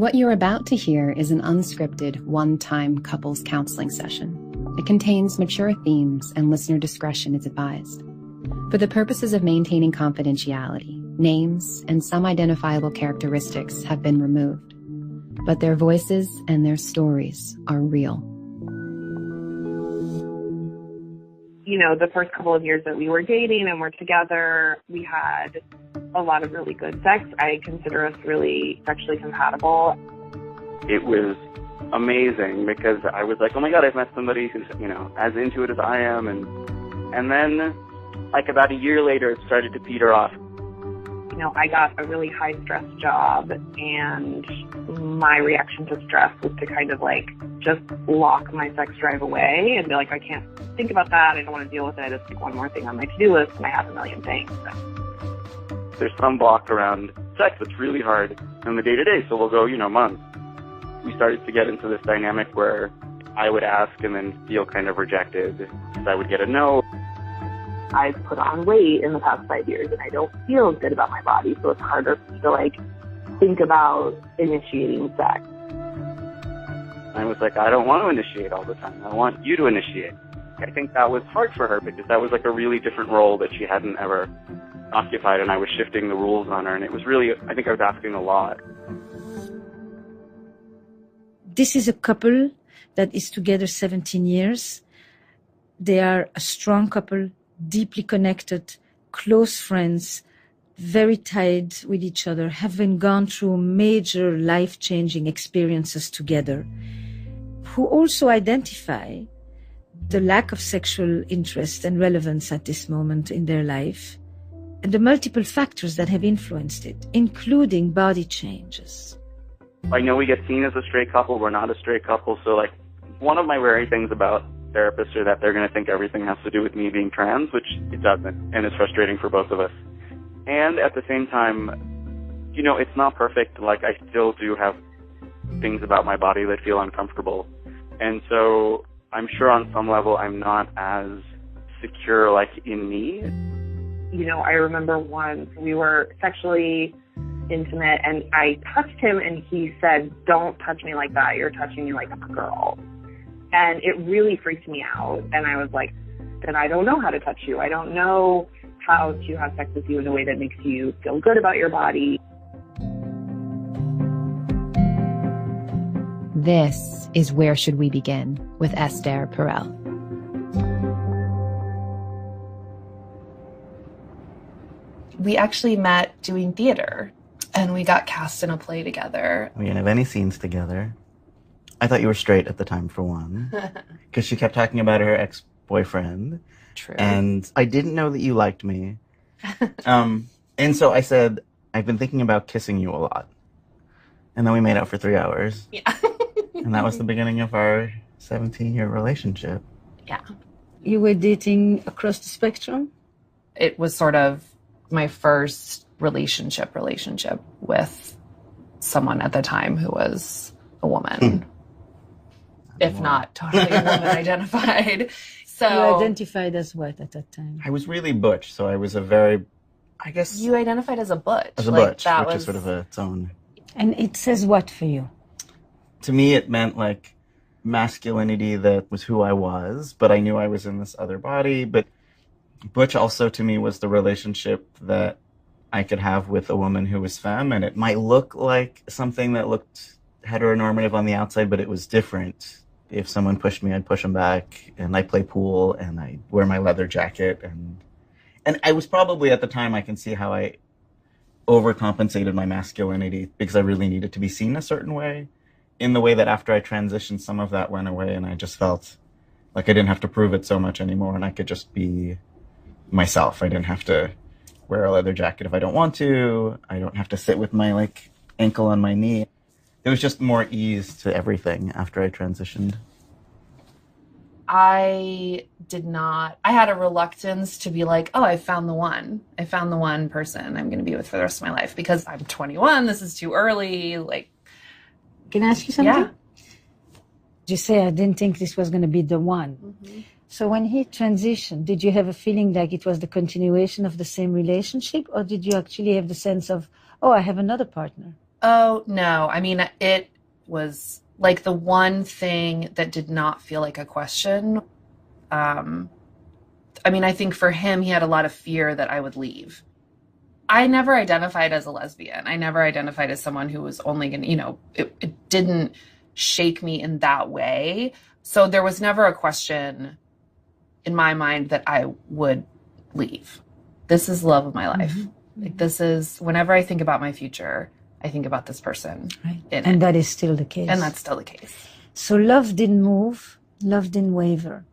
What you're about to hear is an unscripted, one-time couples counseling session. It contains mature themes and listener discretion is advised. For the purposes of maintaining confidentiality, names and some identifiable characteristics have been removed, but their voices and their stories are real. You know, the first couple of years that we were dating and were together, we had a lot of really good sex. I consider us really sexually compatible. It was amazing because I was like, oh my God, I've met somebody who's, you know, as into it as I am. And then, like about a year later, it started to peter off. You know, I got a really high-stress job, and my reaction to stress was to kind of like just lock my sex drive away and be like, I can't think about that. I don't want to deal with it. It's like one more thing on my to-do list, and I have a million things. There's some block around sex that's really hard in the day-to-day, so we'll go, you know, months. We started to get into this dynamic where I would ask and then feel kind of rejected because I would get a no. I've put on weight in the past 5 years, and I don't feel good about my body, so it's harder for me to, like, think about initiating sex. I was like, I don't want to initiate all the time. I want you to initiate. I think that was hard for her because that was, like, a really different role that she hadn't ever occupied, and I was shifting the rules on her, and it was really, I think I was asking a lot. This is a couple that is together 17 years. They are a strong couple, deeply connected, close friends, very tied with each other, having gone through major life-changing experiences together, who also identify the lack of sexual interest and relevance at this moment in their life, and the multiple factors that have influenced it, including body changes. I know we get seen as a straight couple. We're not a straight couple. So, like, one of my worry things about therapists are that they're going to think everything has to do with me being trans, which it doesn't, and it's frustrating for both of us. And at the same time, you know, it's not perfect. Like, I still do have things about my body that feel uncomfortable. And so I'm sure on some level I'm not as secure, like, in me. You know, I remember once we were sexually intimate, and I touched him, and he said, "Don't touch me like that. You're touching me like I'm a girl." And it really freaked me out. And I was like, then I don't know how to touch you. I don't know how to have sex with you in a way that makes you feel good about your body. This is Where Should We Begin with Esther Perel. We actually met doing theater, and we got cast in a play together. We didn't have any scenes together. I thought you were straight at the time, for one, because she kept talking about her ex-boyfriend. True. And I didn't know that you liked me. And so I said, I've been thinking about kissing you a lot. And then we made out for 3 hours. Yeah. And that was the beginning of our 17-year relationship. Yeah. You were dating across the spectrum? It was sort of my first relationship with someone at the time who was a woman. If not totally a woman identified. So you identified as what at that time? I was really butch, so I was a very, I guess... You identified as a butch. As a butch, which is sort of its own... And it says what for you? To me, it meant, like, masculinity that was who I was, but I knew I was in this other body. But butch also, to me, was the relationship that I could have with a woman who was femme, and it might look like something that looked heteronormative on the outside, but it was different. If someone pushed me, I'd push them back, and I play pool, and I wear my leather jacket, and I was probably, at the time, I can see how I overcompensated my masculinity because I really needed to be seen a certain way, in the way that after I transitioned, some of that went away, and I just felt like I didn't have to prove it so much anymore, and I could just be myself. I didn't have to wear a leather jacket if I don't want to. I don't have to sit with my, like, ankle on my knee. There was just more ease to everything after I transitioned. I had a reluctance to be like, oh, I found the one. I found the one person I'm going to be with for the rest of my life because I'm 21. This is too early. Like, can I ask you something? Yeah. You say, I didn't think this was going to be the one. Mm-hmm. So when he transitioned, did you have a feeling like it was the continuation of the same relationship, or did you actually have the sense of, oh, I have another partner? Oh, no. I mean, it was like the one thing that did not feel like a question. I mean, I think for him, he had a lot of fear that I would leave. I never identified as a lesbian. I never identified as someone who was only going to, it didn't shake me in that way. So there was never a question in my mind that I would leave. This is the love of my life. Mm-hmm. Like, this is, whenever I think about my future, I think about this person. Right. And that is still the case. And that's still the case. So love didn't move, love didn't waver.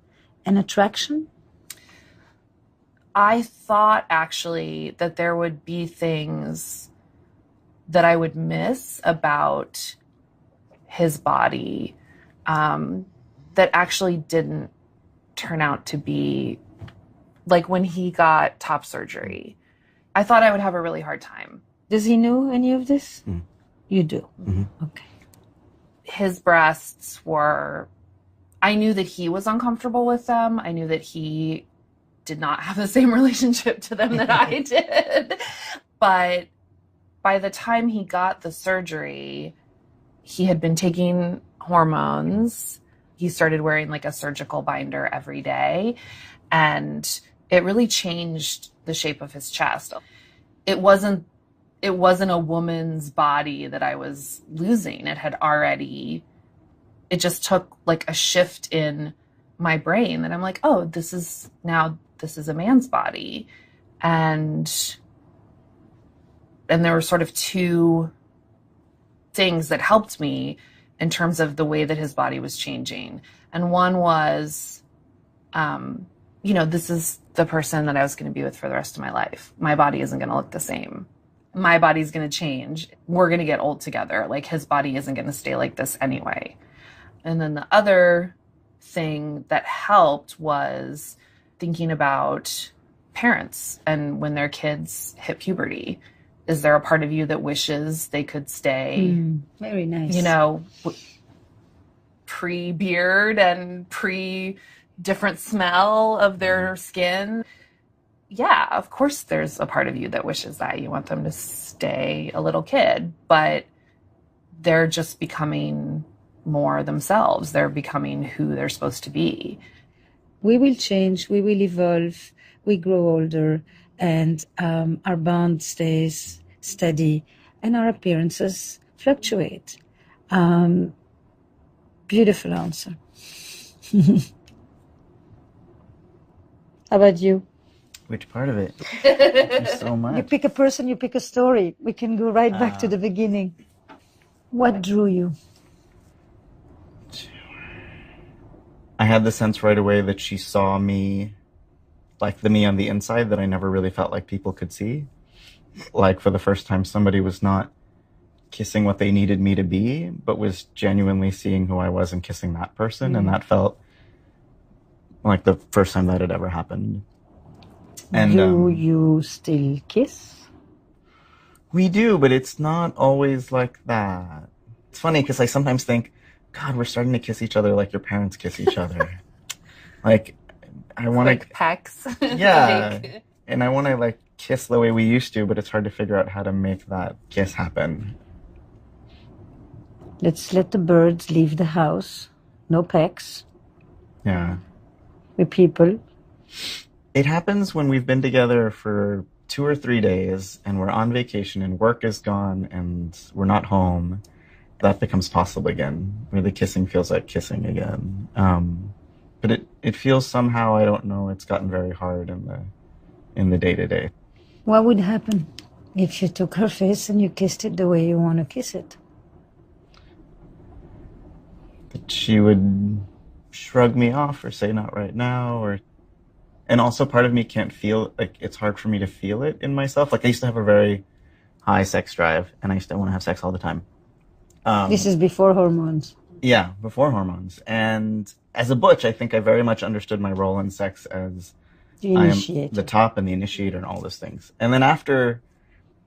And attraction? I thought actually that there would be things that I would miss about his body that actually didn't turn out to be, like when he got top surgery. I thought I would have a really hard time. Does he know any of this? Mm. You do? Mm-hmm. Okay. His breasts were, I knew that he was uncomfortable with them. I knew that he did not have the same relationship to them that I did. But by the time he got the surgery, he had been taking hormones. He started wearing like a surgical binder every day. And it really changed the shape of his chest. It wasn't a woman's body that I was losing. It just took like a shift in my brain that I'm like, oh, this is a man's body. And there were sort of two things that helped me in terms of the way that his body was changing. And one was, this is the person that I was going to be with for the rest of my life. My body isn't going to look the same. My body's going to change. We're going to get old together. Like, his body isn't going to stay like this anyway. And then the other thing that helped was thinking about parents and when their kids hit puberty. Is there a part of you that wishes they could stay? Very nice. Pre-beard and pre-different smell of their skin? Yeah, of course there's a part of you that wishes that. You want them to stay a little kid, but they're just becoming more themselves. They're becoming who they're supposed to be. We will change, we will evolve, we grow older, and our bond stays steady, and our appearances fluctuate. Beautiful answer. How about you? Which part of it? Thank you so much. You pick a person, you pick a story. We can go right back to the beginning. What drew you? I had the sense right away that she saw me, like the me on the inside that I never really felt like people could see. Like, for the first time, somebody was not kissing what they needed me to be, but was genuinely seeing who I was and kissing that person. And that felt like the first time that had ever happened. And do you still kiss? We do, but it's not always like that. It's funny because I sometimes think, God, we're starting to kiss each other like your parents kiss each other. Like, I want to... Like pecks. Yeah. And I want to, like, kiss the way we used to, but it's hard to figure out how to make that kiss happen. Let's let the birds leave the house. No pecks. Yeah. We're people. It happens when we've been together for 2 or 3 days and we're on vacation and work is gone and we're not home. That becomes possible again, where the kissing feels like kissing again. But it feels somehow, I don't know, it's gotten very hard in the day-to-day. What would happen if you took her face and you kissed it the way you want to kiss it? That she would shrug me off or say not right now, and also part of me can't feel, like, it's hard for me to feel it in myself. Like, I used to have a very high sex drive and I used to want to have sex all the time. This is before hormones. Yeah, before hormones. And as a butch, I think I very much understood my role in sex as The initiator. I am the top and the initiator and all those things. And then after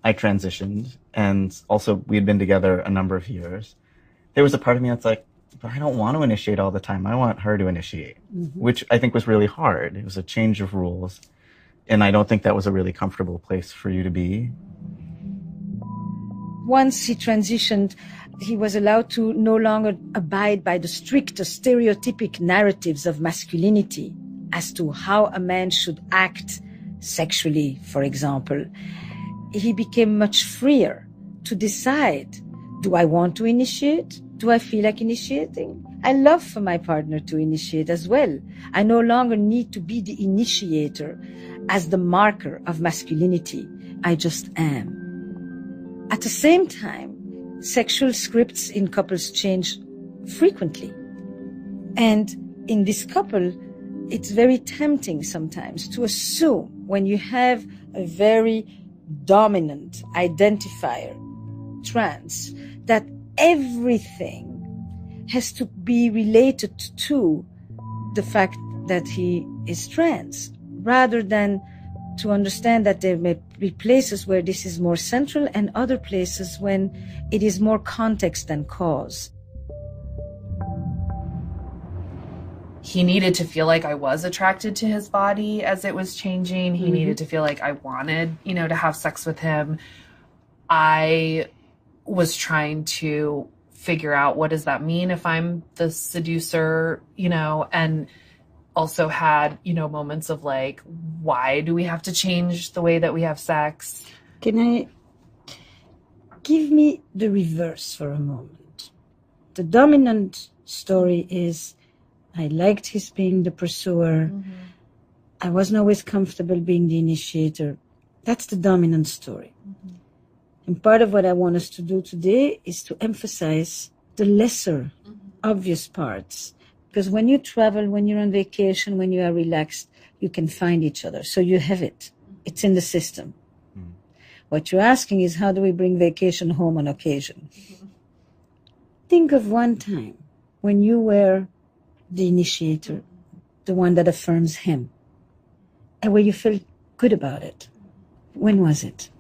I transitioned, and also we had been together a number of years, there was a part of me that's like, but I don't want to initiate all the time. I want her to initiate, which I think was really hard. It was a change of rules. And I don't think that was a really comfortable place for you to be. once he transitioned, he was allowed to no longer abide by the stricter stereotypic narratives of masculinity as to how a man should act sexually, for example. He became much freer to decide, do I want to initiate? Do I feel like initiating? I love for my partner to initiate as well. I no longer need to be the initiator as the marker of masculinity. I just am. At the same time, sexual scripts in couples change frequently. And in this couple, it's very tempting sometimes to assume when you have a very dominant identifier, trans, that everything has to be related to the fact that he is trans, rather than to understand that there may be places where this is more central and other places when it is more context than cause. He needed to feel like I was attracted to his body as it was changing. He needed to feel like I wanted, to have sex with him. I was trying to figure out, what does that mean if I'm the seducer, and also had, moments of like, why do we have to change the way that we have sex? Can I give me the reverse for a moment? The dominant story is, I liked his being the pursuer. Mm-hmm. I wasn't always comfortable being the initiator. That's the dominant story. Mm-hmm. And part of what I want us to do today is to emphasize the lesser obvious parts. Because when you travel, when you're on vacation, when you are relaxed, you can find each other. So you have it. It's in the system. Mm-hmm. What you're asking is, how do we bring vacation home on occasion? Mm-hmm. Think of one time when you were the initiator, the one that affirms him, and where you felt good about it. When was it?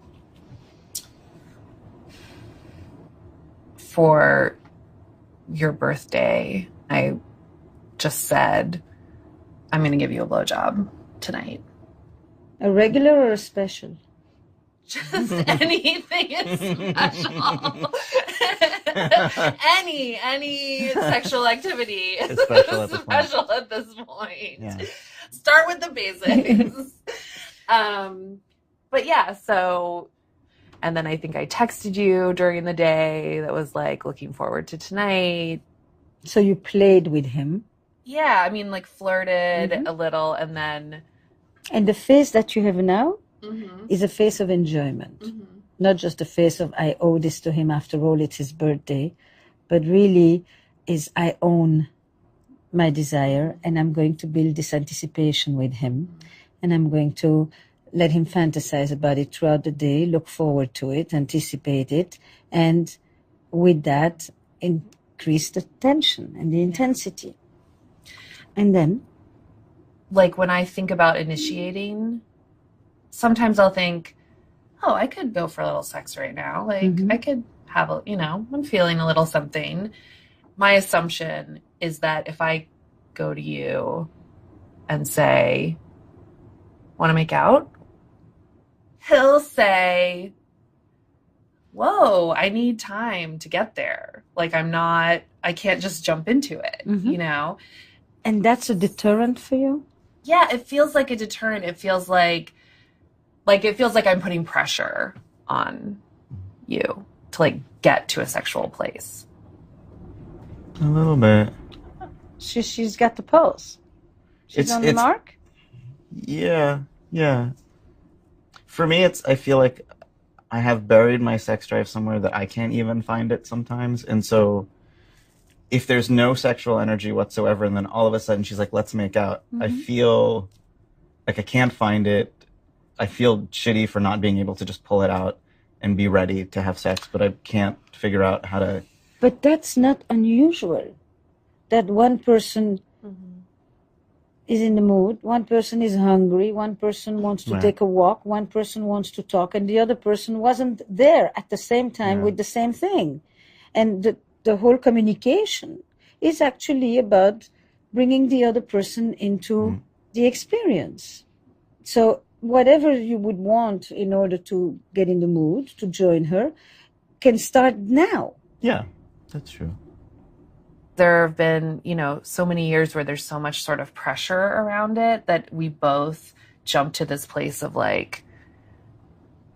For your birthday, I just said, I'm going to give you a blowjob tonight. A regular or a special? Just anything is special. any sexual activity is special at this point. Yeah. Start with the basics. But yeah, so, and then I think I texted you during the day that was like, looking forward to tonight. So you played with him? Yeah, I mean, like flirted a little, and then... And the face that you have now is a face of enjoyment. Not just a face of, I owe this to him, after all, it's his birthday, but really is, I own my desire, and I'm going to build this anticipation with him, and I'm going to let him fantasize about it throughout the day, look forward to it, anticipate it, and with that, increase the tension and the intensity. And then? Like when I think about initiating, sometimes I'll think, oh, I could go for a little sex right now. Like I could have a, I'm feeling a little something. My assumption is that if I go to you and say, want to make out? He'll say, whoa, I need time to get there. Like I can't just jump into it, And that's a deterrent for you? Yeah, it feels like a deterrent. It feels like I'm putting pressure on you to like get to a sexual place. A little bit. She's got the pulse. She's on the mark? Yeah. For me, I feel like I have buried my sex drive somewhere that I can't even find it sometimes. And so if there's no sexual energy whatsoever, and then all of a sudden she's like, let's make out, I feel like I can't find it. I feel shitty for not being able to just pull it out and be ready to have sex, but I can't figure out how to... But that's not unusual. That one person is in the mood, one person is hungry, one person wants to take a walk, one person wants to talk, and the other person wasn't there at the same time with the same thing. And the whole communication is actually about bringing the other person into the experience. So whatever you would want in order to get in the mood, to join her, can start now. Yeah, that's true. There have been, so many years where there's so much sort of pressure around it that we both jump to this place of like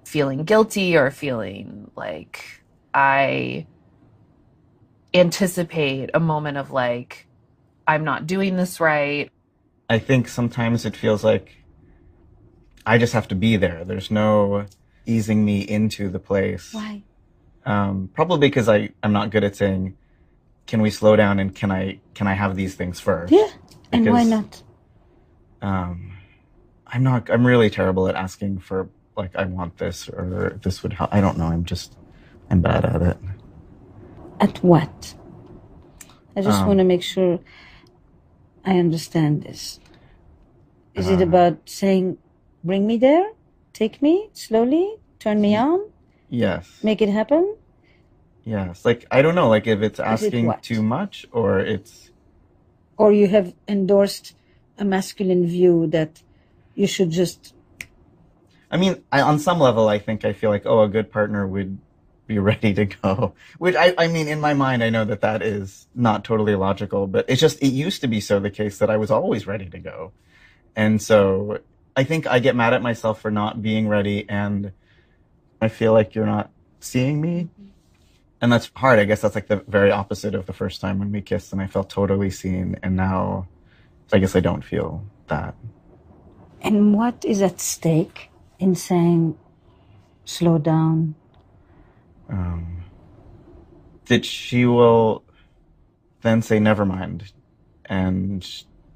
feeling guilty or feeling like I anticipate a moment of like, I'm not doing this right. I think sometimes it feels like I just have to be there. There's no easing me into the place. Why? Probably because I'm not good at saying, can we slow down and can I have these things first? Yeah. And Because, why not? I'm really terrible at asking for like, I want this or this would help. I don't know. I'm bad at it. At what? I just want to make sure I understand this. Is it about saying, bring me there, take me slowly, turn me on, Yes. make it happen? Yes. Like, I don't know, like if it's asking what? too much or it's... Or you have endorsed a masculine view that you should just... I mean, on some level, I feel like, a good partner would be ready to go. Which, I mean, in my mind, I know that is not totally logical, but it used to be so the case that I was always ready to go. And so I think I get mad at myself for not being ready, and I feel like you're not seeing me. And that's hard. I guess that's like the very opposite of the first time when we kissed and I felt totally seen. And now, I guess I don't feel that. And what is at stake in saying, slow down? That she will then say, never mind. And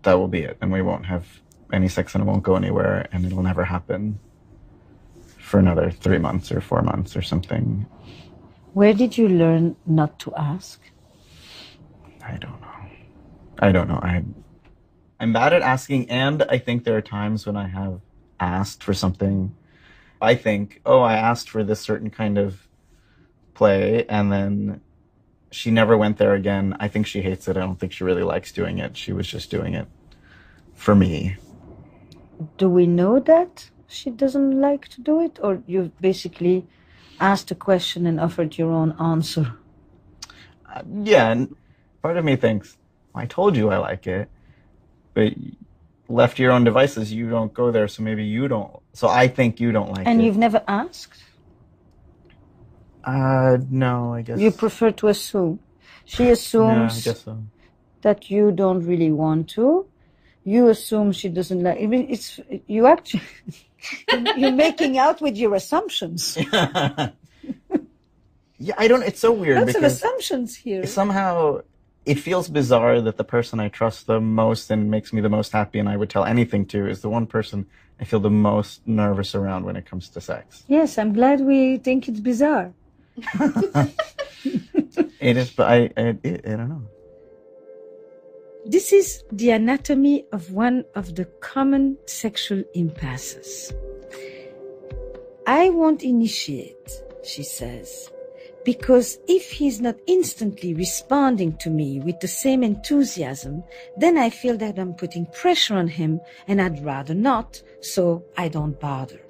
that will be it. And we won't have any sex and it won't go anywhere. And it'll never happen for another 3 months or 4 months or something. Where did you learn not to ask? I don't know. I'm bad at asking, and I think there are times when I have asked for something. I think, I asked for this certain kind of play, and then she never went there again. I think she hates it. I don't think she really likes doing it. She was just doing it for me. Do we know that she doesn't like to do it? Or you basically asked a question and offered your own answer? Yeah, and part of me thinks, I told you I like it, but left to your own devices, you don't go there, so maybe you don't. So I think you don't like it. And you've never asked? No, I guess. You prefer to assume. She assumes I guess so. that you don't really want to. You assume she doesn't like. I mean, you actually you're making out with your assumptions. Yeah, I don't. It's so weird. Lots of assumptions here. Somehow, it feels bizarre that the person I trust the most and makes me the most happy, and I would tell anything to, is the one person I feel the most nervous around when it comes to sex. Yes, I'm glad we think it's bizarre. It is, but I don't know. This is the anatomy of one of the common sexual impasses. I won't initiate, she says, because if he's not instantly responding to me with the same enthusiasm, then I feel that I'm putting pressure on him and I'd rather not, so I don't bother.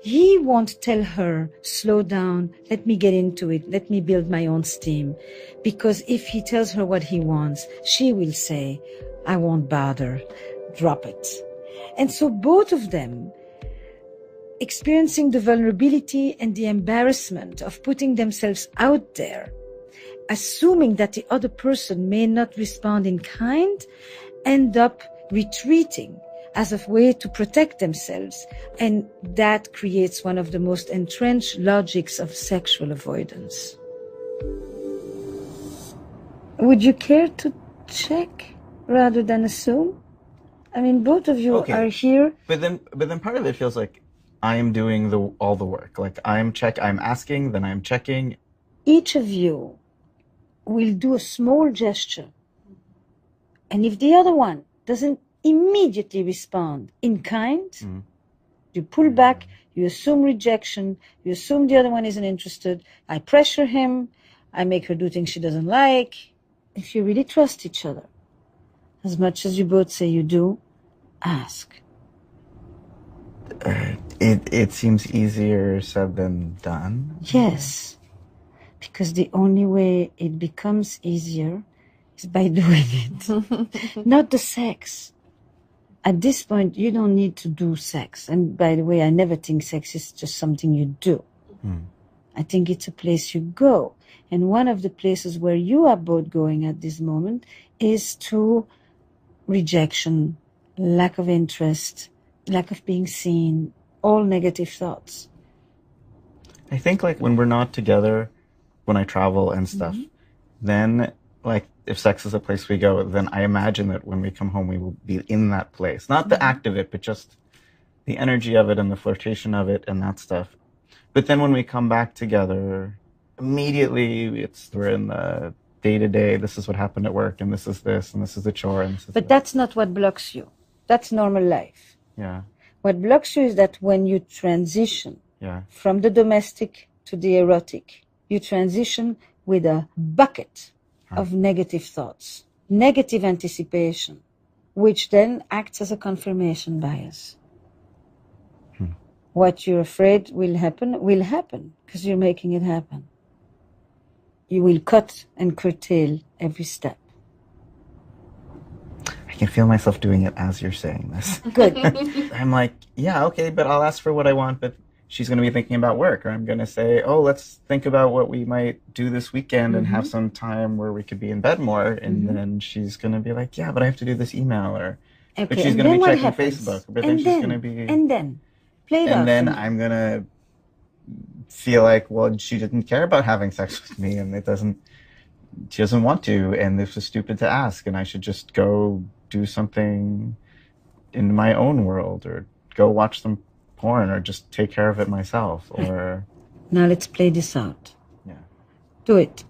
He won't tell her, slow down, let me get into it, let me build my own steam. Because if he tells her what he wants, she will say, I won't bother, drop it. And so both of them, experiencing the vulnerability and the embarrassment of putting themselves out there, assuming that the other person may not respond in kind, end up retreating as a way to protect themselves. And that creates one of the most entrenched logics of sexual avoidance. Would you care to check rather than assume? I mean, both of you are here. But then part of it feels like I am doing all the work. Like I'm asking, then I'm checking. Each of you will do a small gesture. And if the other one doesn't immediately respond in kind, you pull back, you assume rejection, you assume the other one isn't interested. I pressure him, I make her do things she doesn't like. If you really trust each other, as much as you both say you do, ask. It seems easier said than done. Yes, Because the only way it becomes easier is by doing it. Not the sex. At this point, you don't need to do sex. And by the way, I never think sex is just something you do. I think it's a place you go. And one of the places where you are both going at this moment is to rejection, lack of interest, lack of being seen, all negative thoughts. I think like when we're not together, when I travel and stuff, then like if sex is a place we go, then I imagine that when we come home, we will be in that place. Not the act of it, but just the energy of it and the flirtation of it and that stuff. But then when we come back together, immediately we're in the day-to-day, this is what happened at work, and this is this, and this is the chore, and this is But that's not what blocks you. That's normal life. Yeah. What blocks you is that when you transition from the domestic to the erotic, you transition with a bucket of negative thoughts, negative anticipation, which then acts as a confirmation bias. What you're afraid will happen because you're making it happen. You will cut and curtail every step. I can feel myself doing it as you're saying this. Good. I'm like, yeah, okay, but I'll ask for what I want, but she's going to be thinking about work. Or I'm going to say, oh, let's think about what we might do this weekend and have some time where we could be in bed more. And then she's going to be like, yeah, but I have to do this email. Or but she's going to be checking Facebook. But then she's going to be... And then? Play it out. And then I'm going to feel like, well, she didn't care about having sex with me and she doesn't want to. And this was stupid to ask. And I should just go do something in my own world or go watch some porn or just take care of it myself. Or now let's play this out. Yeah. Do it.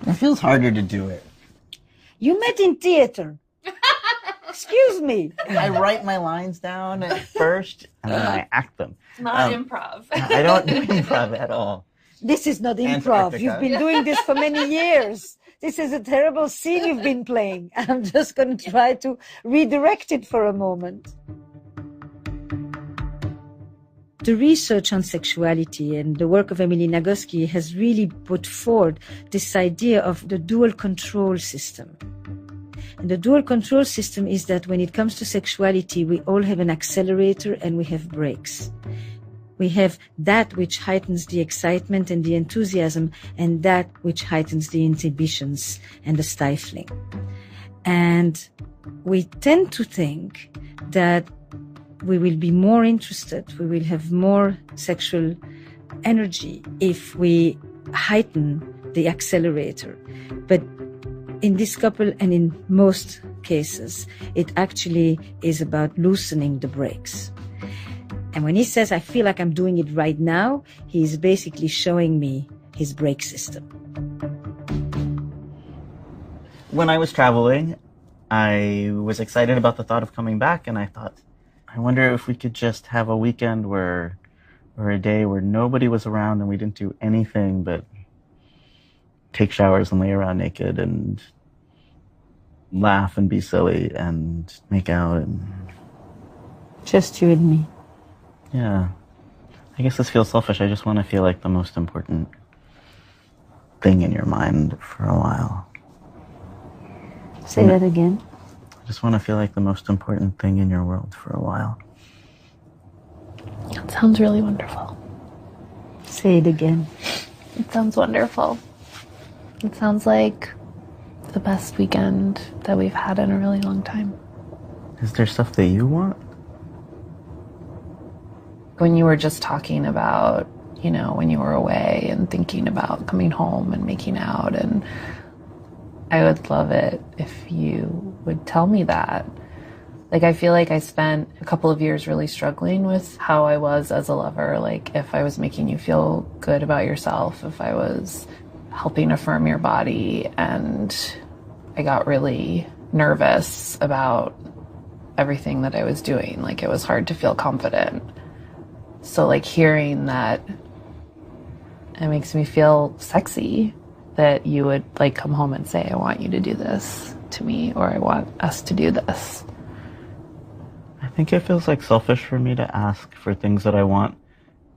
It feels harder to do it. You met in theater. Excuse me. I write my lines down at first and then I act them. It's not improv. I don't do improv at all. This is not improv. You've been doing this for many years. This is a terrible scene you've been playing. I'm just going to try to redirect it for a moment. The research on sexuality and the work of Emily Nagoski has really put forward this idea of the dual control system. And the dual control system is that when it comes to sexuality, we all have an accelerator and we have brakes. We have that which heightens the excitement and the enthusiasm and that which heightens the inhibitions and the stifling. And we tend to think that we will be more interested, we will have more sexual energy if we heighten the accelerator. But in this couple and in most cases, it actually is about loosening the brakes. And when he says, I feel like I'm doing it right now, he's basically showing me his brake system. When I was traveling, I was excited about the thought of coming back, and I thought, I wonder if we could just have a weekend or a day where nobody was around and we didn't do anything but take showers and lay around naked and laugh and be silly and make out and... Just you and me. Yeah. I guess this feels selfish. I just want to feel like the most important thing in your mind for a while. Say that again. I just want to feel like the most important thing in your world for a while. That sounds really wonderful. Say it again. It sounds wonderful. It sounds like the best weekend that we've had in a really long time. Is there stuff that you want? When you were just talking about, when you were away and thinking about coming home and making out, and I would love it if you would tell me that. Like, I feel like I spent a couple of years really struggling with how I was as a lover, like if I was making you feel good about yourself, if I was helping affirm your body, and I got really nervous about everything that I was doing. Like, it was hard to feel confident. So, like, hearing that, it makes me feel sexy that you would, like, come home and say, I want you to do this to me, or I want us to do this. I think it feels like selfish for me to ask for things that I want,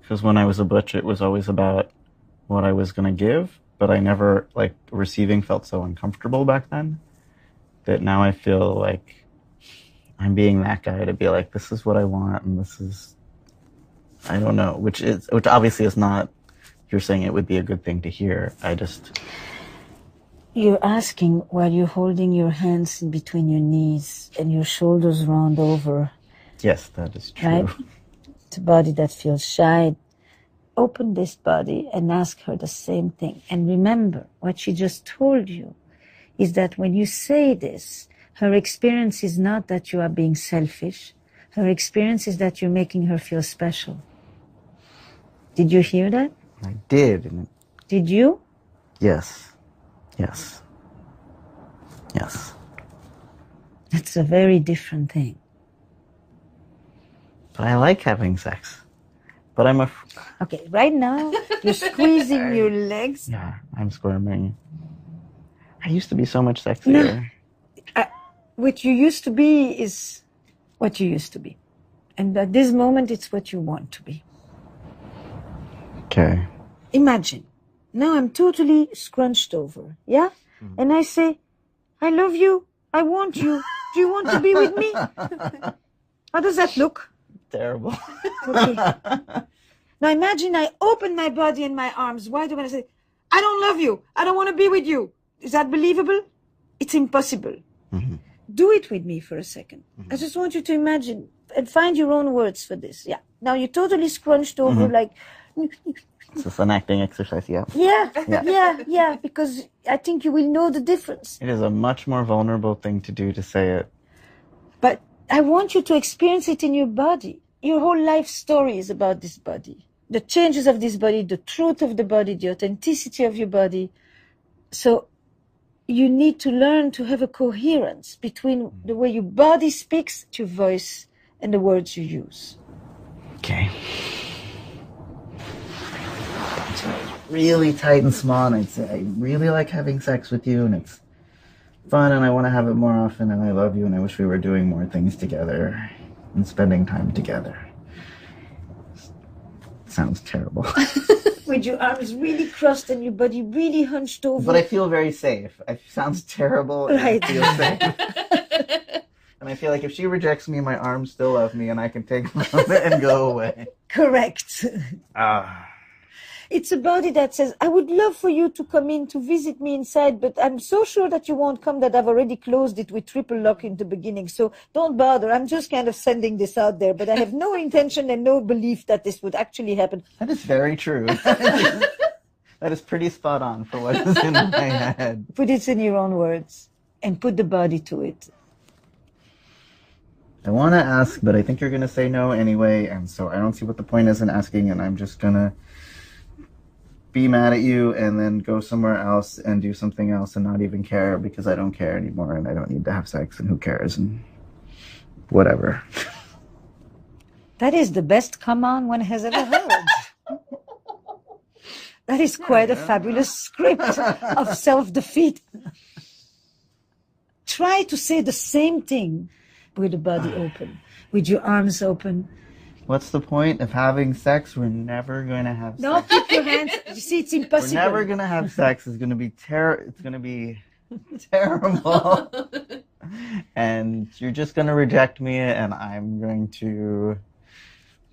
because when I was a butch, it was always about what I was going to give, but I never, like, receiving felt so uncomfortable back then that now I feel like I'm being that guy to be like, this is what I want, and this is, I don't know, which obviously is not, you're saying it would be a good thing to hear. You're asking while you're holding your hands in between your knees and your shoulders round over. Yes, that is true. Right? It's a body that feels shy. Open this body and ask her the same thing. And remember, what she just told you is that when you say this, her experience is not that you are being selfish. Her experience is that you're making her feel special. Did you hear that? I did. Did you? Yes. Yes. Yes. It's a very different thing. But I like having sex. But I'm Okay, right now, you're squeezing your legs. Yeah, I'm squirming. I used to be so much sexier. No, what you used to be is what you used to be. And at this moment, it's what you want to be. Okay. Imagine, now I'm totally scrunched over, yeah? Mm-hmm. And I say, I love you, I want you, do you want to be with me? How does that look? Terrible. Okay. Now imagine I open my body and my arms wide open and say, I don't love you, I don't want to be with you. Is that believable? It's impossible. Mm-hmm. Do it with me for a second. Mm-hmm. I just want you to imagine and find your own words for this. Yeah. Now you're totally scrunched over like... It's just an acting exercise, yeah. Yeah, because I think you will know the difference. It is a much more vulnerable thing to do to say it. But I want you to experience it in your body. Your whole life story is about this body. The changes of this body, the truth of the body, the authenticity of your body. So you need to learn to have a coherence between the way your body speaks, your voice, and the words you use. Okay. Really tight and small, and I'd say I really like having sex with you, and it's fun, and I want to have it more often, and I love you, and I wish we were doing more things together and spending time together. Sounds terrible. With your arms really crossed and your body really hunched over. But I feel very safe. It sounds terrible, and right. I feel safe. And I feel like if she rejects me, my arms still love me, and I can take them and go away. Correct. It's a body that says, I would love for you to come in to visit me inside, but I'm so sure that you won't come that I've already closed it with triple lock in the beginning. So don't bother. I'm just kind of sending this out there, but I have no intention and no belief that this would actually happen. That is very true. That is pretty spot on for what is in my head. Put it in your own words and put the body to it. I want to ask, but I think you're going to say no anyway, and so I don't see what the point is in asking, and I'm just going to be mad at you and then go somewhere else and do something else and not even care because I don't care anymore and I don't need to have sex and who cares and whatever. That is the best come on one has ever heard. That is quite a fabulous script of self-defeat. Try to say the same thing with the body open, with your arms open. What's the point of having sex? We're never going to have sex. No, keep your hands. You see, it's impossible. We're never going to have sex. It's going to be It's going to be terrible. And you're just going to reject me, and I'm going to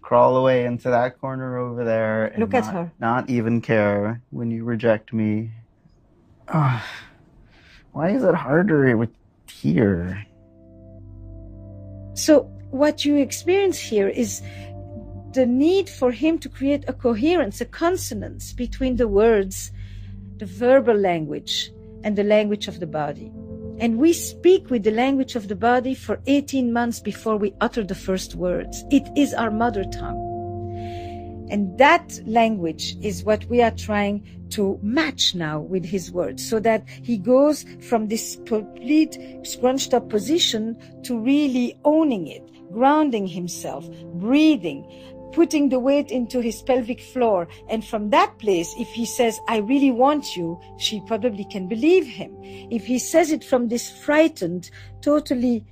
crawl away into that corner over there. And look at her. Not even care when you reject me. Oh, why is it harder with here? So what you experience here is the need for him to create a coherence, a consonance between the words, the verbal language, and the language of the body. And we speak with the language of the body for 18 months before we utter the first words. It is our mother tongue. And that language is what we are trying to match now with his words, so that he goes from this complete scrunched up position to really owning it, grounding himself, breathing, putting the weight into his pelvic floor. And from that place, if he says, I really want you, she probably can believe him. If he says it from this frightened, totally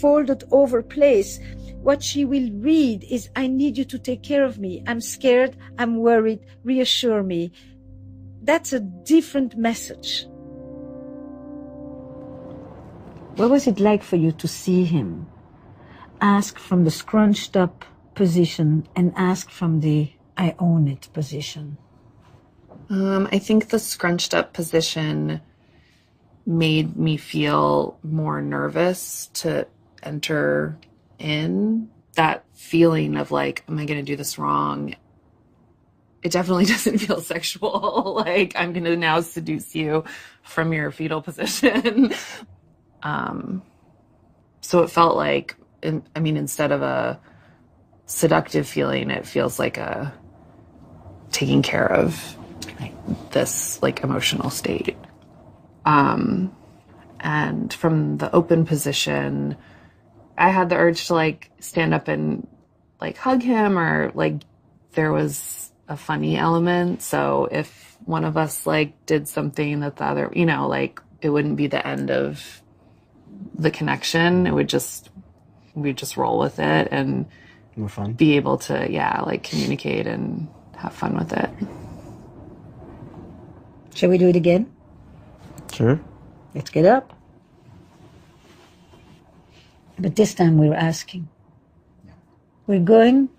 folded over place. What she will read is, I need you to take care of me. I'm scared. I'm worried. Reassure me. That's a different message. What was it like for you to see him ask from the scrunched up position and ask from the I own it position? I think the scrunched up position made me feel more nervous to enter in. That feeling of like, am I going to do this wrong? It definitely doesn't feel sexual. Like, I'm going to now seduce you from your fetal position. So it felt like, instead of a seductive feeling, it feels like a taking care of this like emotional state. And from the open position, I had the urge to like stand up and like hug him, or like there was a funny element. So if one of us like did something that the other, like it wouldn't be the end of the connection. We'd just roll with it and be able to, like communicate and have fun with it. Shall we do it again? Sure. Let's get up. But this time we're asking. We're going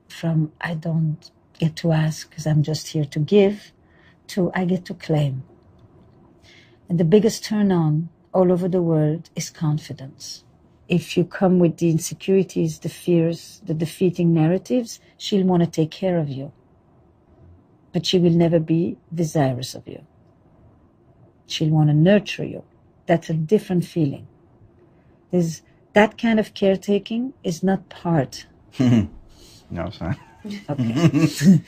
from I don't get to ask because I'm just here to give to I get to claim. And the biggest turn on all over the world is confidence. If you come with the insecurities, the fears, the defeating narratives, she'll want to take care of you. But she will never be desirous of you. She'll want to nurture you. That's a different feeling. That kind of caretaking is not part. No, it's not. Okay.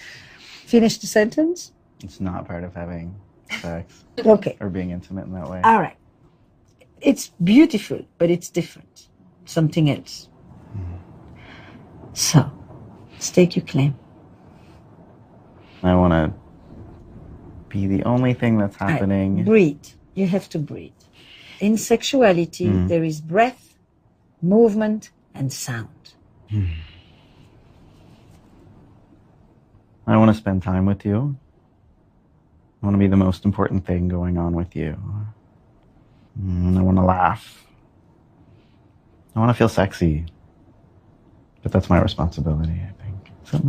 Finish the sentence? It's not part of having sex. Okay. Or being intimate in that way. All right. It's beautiful, but it's different. Something else. So, stake your claim. I want to be the only thing that's happening. Right. Breathe. You have to breathe. In sexuality, there is breath, movement, and sound. I want to spend time with you. I want to be the most important thing going on with you. I want to laugh. I want to feel sexy. But that's my responsibility, I think. So,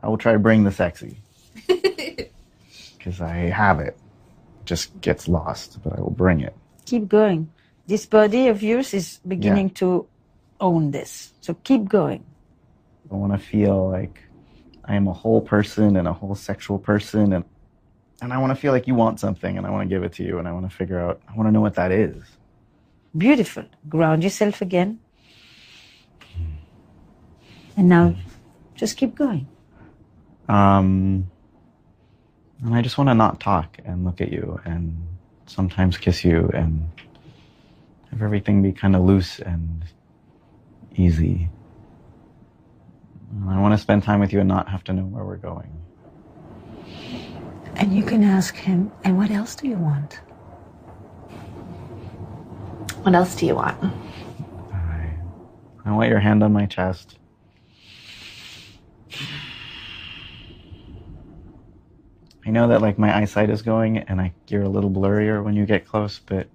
I will try to bring the sexy. Because I have it. Just gets lost, but I will bring it. Keep going. This body of yours is beginning to own this. So keep going. I want to feel like I am a whole person and a whole sexual person. And I want to feel like you want something and I want to give it to you. And I want to figure out, I want to know what that is. Beautiful. Ground yourself again. And now just keep going. And I just want to not talk and look at you and sometimes kiss you and have everything be kind of loose and easy. And I want to spend time with you and not have to know where we're going. And you can ask him, and what else do you want? What else do you want? I want your hand on my chest. I know that like my eyesight is going and you're a little blurrier when you get close, but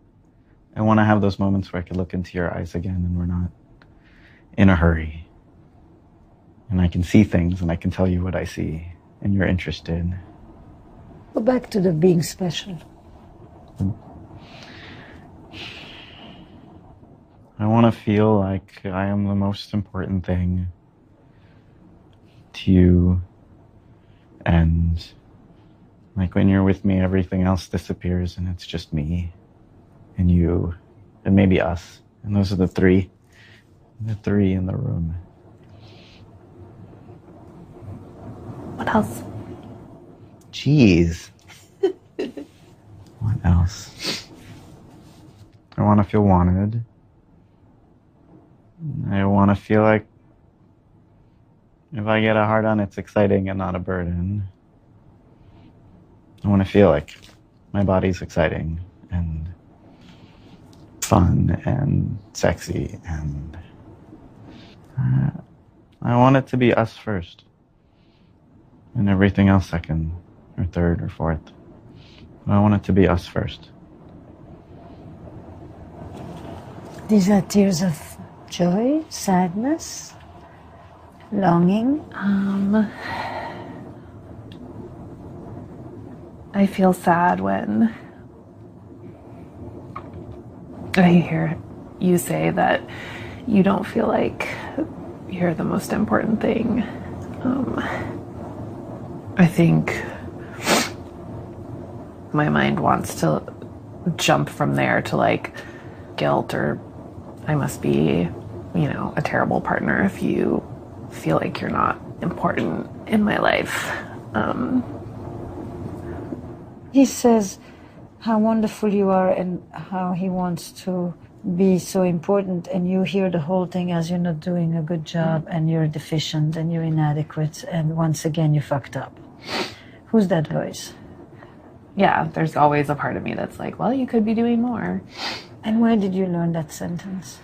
I want to have those moments where I can look into your eyes again and we're not in a hurry. And I can see things and I can tell you what I see and you're interested. Go back to the being special. I want to feel like I am the most important thing to you, and like when you're with me, everything else disappears and it's just me and you and maybe us. And those are the three in the room. What else? Jeez. What else? I want to feel wanted. I want to feel like if I get a hard on, it's exciting and not a burden. I want to feel like my body's exciting and fun and sexy, and I want it to be us first, and everything else second or third or fourth. But I want it to be us first. These are tears of joy, sadness, longing. I feel sad when I hear you say that you don't feel like you're the most important thing. I think my mind wants to jump from there to like guilt, or I must be, a terrible partner if you feel like you're not important in my life. He says how wonderful you are and how he wants to be so important, and you hear the whole thing as you're not doing a good job and you're deficient and you're inadequate and once again you fucked up. Who's that voice? Yeah, there's always a part of me that's like, well, you could be doing more. And where did you learn that sentence?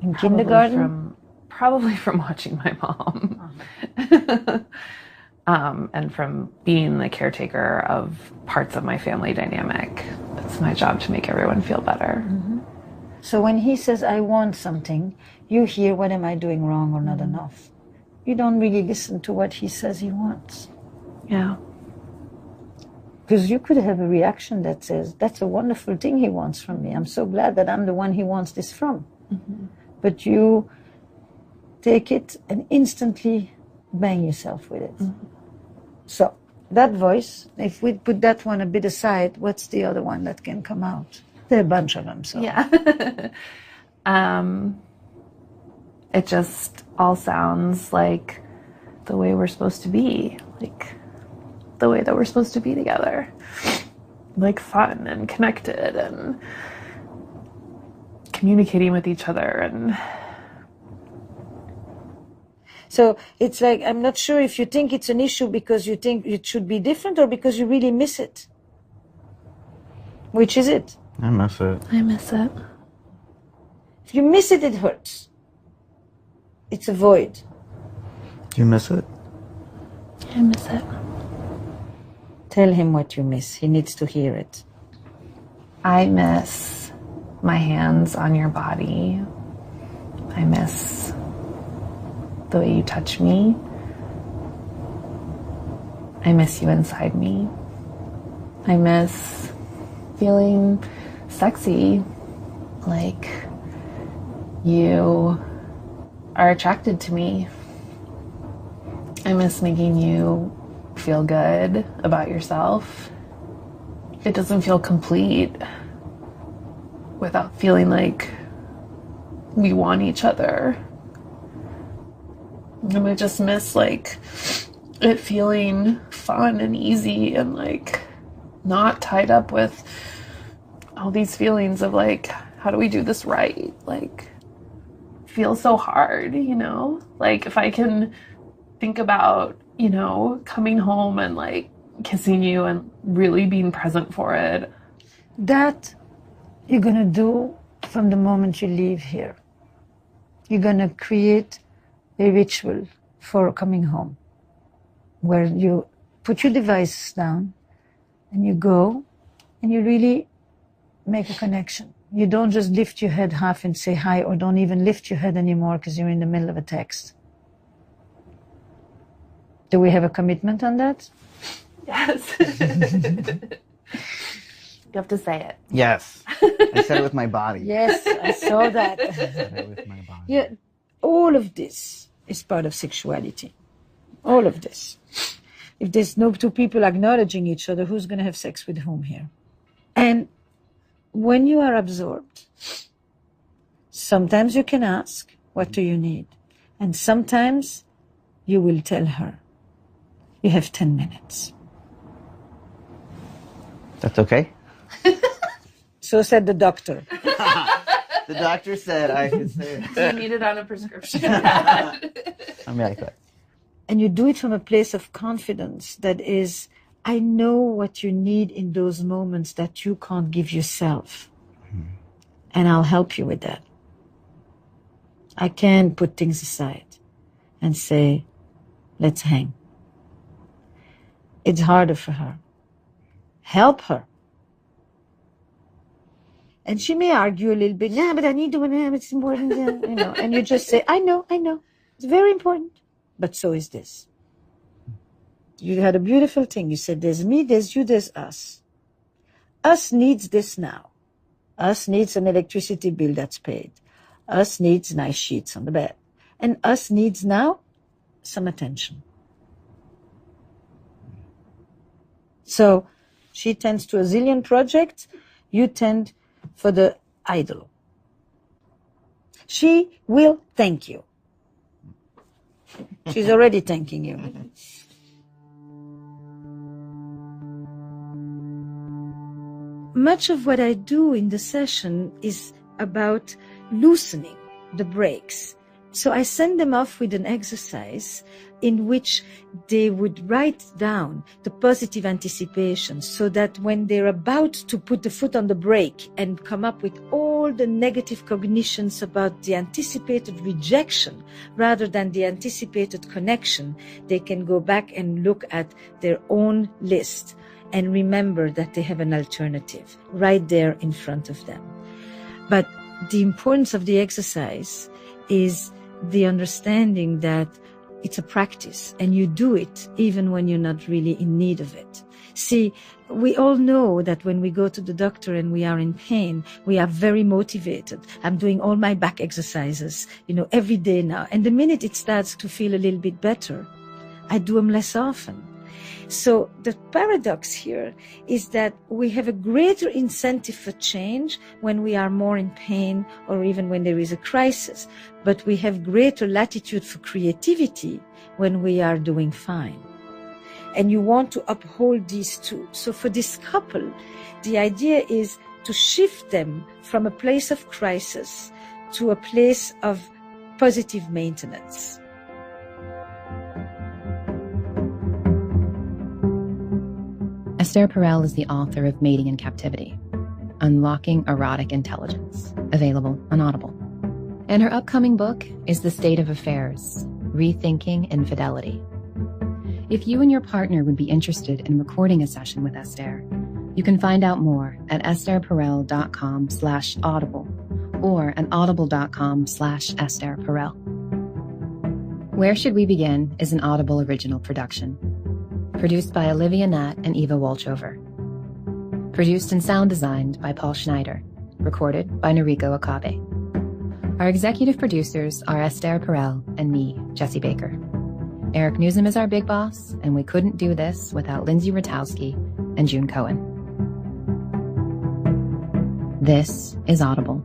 In kindergarten? Probably from watching my mom. And from being the caretaker of parts of my family dynamic. It's my job to make everyone feel better. Mm-hmm. So when he says, I want something, you hear, what am I doing wrong or not enough? You don't really listen to what he says he wants. Yeah. Because you could have a reaction that says, that's a wonderful thing he wants from me. I'm so glad that I'm the one he wants this from. Mm-hmm. But you take it and instantly bang yourself with it. Mm-hmm. So that voice, if we put that one a bit aside, what's the other one that can come out? There are a bunch of them. So. Yeah. It just all sounds like the way we're supposed to be. Like the way that we're supposed to be together, like fun and connected and communicating with each other. And so it's like, I'm not sure if you think it's an issue because you think it should be different or because you really miss it. Which is it? I miss it. I miss it. If you miss it, it hurts. It's a void. Do you miss it? I miss it. Tell him what you miss. He needs to hear it. I miss my hands on your body. I miss the way you touch me. I miss you inside me. I miss feeling sexy, like you are attracted to me. I miss making you feel good about yourself. It doesn't feel complete without feeling like we want each other. And I just miss like it feeling fun and easy and like not tied up with all these feelings of like, how do we do this right? Like, feels so hard, Like if I can think about, coming home and like kissing you and really being present for it. That you're going to do from the moment you leave here. You're going to create a ritual for coming home where you put your devices down and you go and you really make a connection. You don't just lift your head half and say hi, or don't even lift your head anymore because you're in the middle of a text. Do we have a commitment on that? Yes. You have to say it. Yes. I said it with my body. Yes, I saw that. I said it with my body. Yeah, all of this is part of sexuality. All of this. If there's no two people acknowledging each other, who's going to have sex with whom here? And when you are absorbed, sometimes you can ask, what do you need? And sometimes you will tell her, you have 10 minutes. That's okay? So said the doctor. The doctor said I could say it. You need it on a prescription. I mean, I could. And you do it from a place of confidence that is, I know what you need in those moments that you can't give yourself. And I'll help you with that. I can put things aside and say, let's hang. It's harder for her. Help her. And she may argue a little bit, but I need to, it's important, and you just say, I know, it's very important, but so is this. You had a beautiful thing. You said, there's me, there's you, there's us. Us needs this now. Us needs an electricity bill that's paid. Us needs nice sheets on the bed. And us needs now some attention. So she tends to a zillion projects. You tend for the idol. She will thank you. She's already thanking you. Much of what I do in the session is about loosening the brakes. So I send them off with an exercise in which they would write down the positive anticipation so that when they're about to put the foot on the brake and come up with all the negative cognitions about the anticipated rejection rather than the anticipated connection, they can go back and look at their own list and remember that they have an alternative right there in front of them. But the importance of the exercise is the understanding that it's a practice and you do it even when you're not really in need of it. See, we all know that when we go to the doctor and we are in pain, we are very motivated. I'm doing all my back exercises, every day now. And the minute it starts to feel a little bit better, I do them less often. So the paradox here is that we have a greater incentive for change when we are more in pain or even when there is a crisis, but we have greater latitude for creativity when we are doing fine. And you want to uphold these two. So for this couple, the idea is to shift them from a place of crisis to a place of positive maintenance. Esther Perel is the author of Mating in Captivity, Unlocking Erotic Intelligence, available on Audible. And her upcoming book is The State of Affairs, Rethinking Infidelity. If you and your partner would be interested in recording a session with Esther, you can find out more at estherperel.com/audible or at audible.com/Esther Perel. Where Should We Begin is an Audible original production. Produced by Olivia Nat and Eva Wolchover. Produced and sound designed by Paul Schneider. Recorded by Noriko Akabe. Our executive producers are Esther Perel and me, Jessie Baker. Eric Newsom is our big boss, and we couldn't do this without Lindsay Ratowski and June Cohen. This is Audible.